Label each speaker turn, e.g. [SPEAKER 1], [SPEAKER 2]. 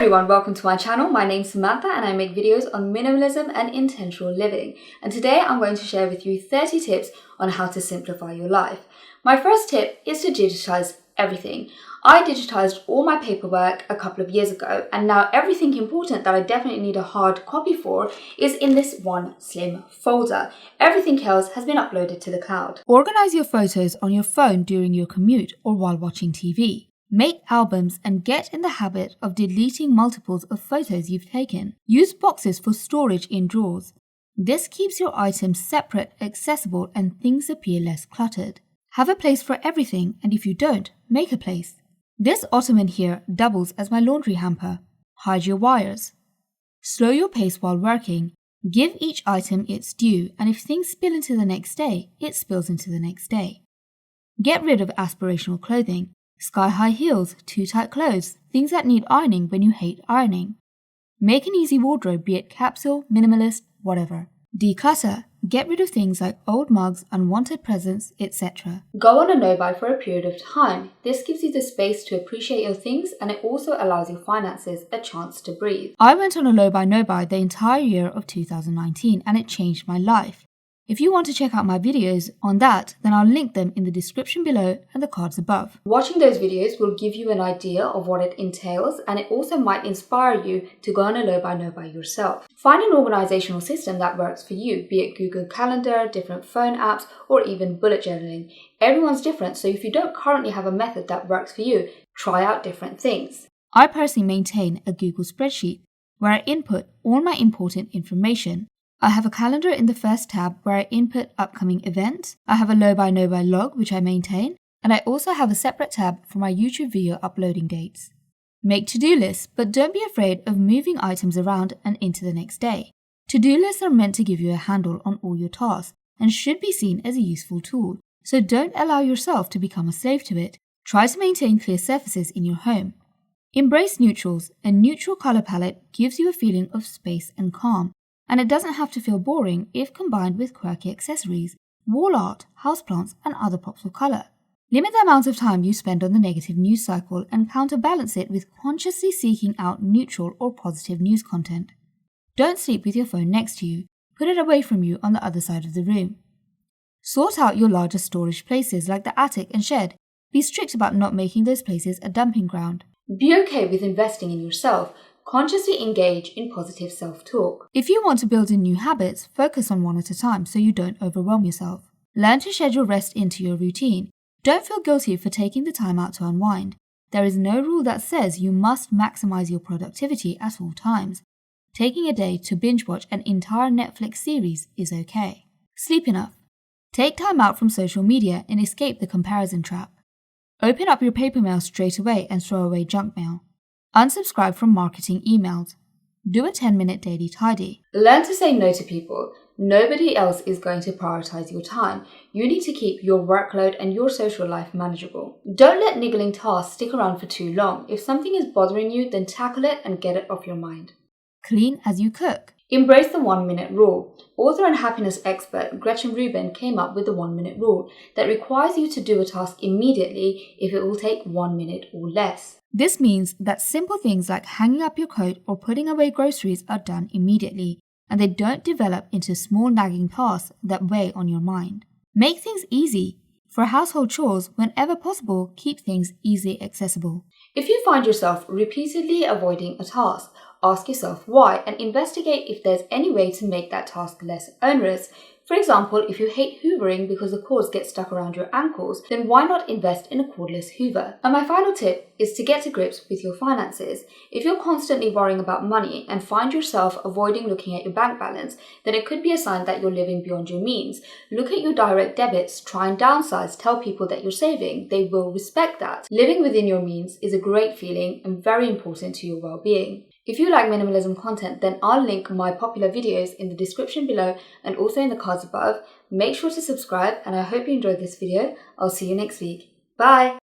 [SPEAKER 1] everyone, welcome to my channel. My name's Samantha and I make videos on minimalism and intentional living. And today I'm going to share with you 30 tips on how to simplify your life. My first tip is to digitize everything. I digitized all my paperwork a couple of years ago, and now everything important that I definitely need a hard copy for is in this one slim folder. Everything else has been uploaded to the cloud.
[SPEAKER 2] Organize your photos on your phone during your commute or while watching TV. Make albums and get in the habit of deleting multiples of photos you've taken. Use boxes for storage in drawers. This keeps your items separate, accessible, and things appear less cluttered. Have a place for everything, and if you don't, make a place. This ottoman here doubles as my laundry hamper. Hide your wires. Slow your pace while working. Give each item its due, and if things spill into the next day, it spills into the next day. Get rid of aspirational clothing. Sky-high heels, too tight clothes, things that need ironing when you hate ironing. Make an easy wardrobe, be it capsule, minimalist, whatever. Declutter. Get rid of things like old mugs, unwanted presents, etc.
[SPEAKER 1] Go on a no-buy for a period of time. This gives you the space to appreciate your things, and it also allows your finances a chance to breathe.
[SPEAKER 2] I went on a low buy no buy the entire year of 2019 and it changed my life. If you want to check out my videos on that, then I'll link them in the description below and the cards above.
[SPEAKER 1] Watching those videos will give you an idea of what it entails, and it also might inspire you to go on a low buy no buy yourself. Find an organizational system that works for you, be it Google Calendar, different phone apps, or even bullet journaling. Everyone's different, so if you don't currently have a method that works for you, try out different things.
[SPEAKER 2] I personally maintain a Google spreadsheet where I input all my important information. I have a calendar in the first tab where I input upcoming events. I have a low buy no buy log which I maintain, and I also have a separate tab for my YouTube video uploading dates. Make to-do lists, but don't be afraid of moving items around and into the next day. To-do lists are meant to give you a handle on all your tasks and should be seen as a useful tool, so don't allow yourself to become a slave to it. Try to maintain clear surfaces in your home. Embrace neutrals. A neutral color palette gives you a feeling of space and calm. And it doesn't have to feel boring if combined with quirky accessories, wall art, houseplants, and other pops of colour. Limit the amount of time you spend on the negative news cycle and counterbalance it with consciously seeking out neutral or positive news content. Don't sleep with your phone next to you. Put it away from you on the other side of the room. Sort out your larger storage places like the attic and shed. Be strict about not making those places a dumping ground.
[SPEAKER 1] Be okay with investing in yourself. Consciously engage in positive self-talk.
[SPEAKER 2] If you want to build in new habits, focus on one at a time so you don't overwhelm yourself. Learn to schedule rest into your routine. Don't feel guilty for taking the time out to unwind. There is no rule that says you must maximize your productivity at all times. Taking a day to binge watch an entire Netflix series is okay. Sleep enough. Take time out from social media and escape the comparison trap. Open up your paper mail straight away and throw away junk mail. Unsubscribe from marketing emails. Do a 10-minute daily tidy.
[SPEAKER 1] Learn to say no to people. Nobody else is going to prioritize your time. You need to keep your workload and your social life manageable. Don't let niggling tasks stick around for too long. If something is bothering you, then tackle it and get it off your mind.
[SPEAKER 2] Clean as you cook.
[SPEAKER 1] Embrace the 1-minute rule. Author and happiness expert Gretchen Rubin came up with the 1-minute rule that requires you to do a task immediately if it will take 1 minute or less.
[SPEAKER 2] This means that simple things like hanging up your coat or putting away groceries are done immediately, and they don't develop into small nagging tasks that weigh on your mind. Make things easy. For household chores, whenever possible, keep things easily accessible.
[SPEAKER 1] If you find yourself repeatedly avoiding a task, ask yourself why and investigate if there's any way to make that task less onerous. For example, if you hate hoovering because the cords get stuck around your ankles, then why not invest in a cordless hoover? And my final tip is to get to grips with your finances. If you're constantly worrying about money and find yourself avoiding looking at your bank balance, then it could be a sign that you're living beyond your means. Look at your direct debits, try and downsize, tell people that you're saving. They will respect that. Living within your means is a great feeling and very important to your well-being. If you like minimalism content, then I'll link my popular videos in the description below and also in the cards above. Make sure to subscribe, and I hope you enjoyed this video. I'll see you next week. Bye!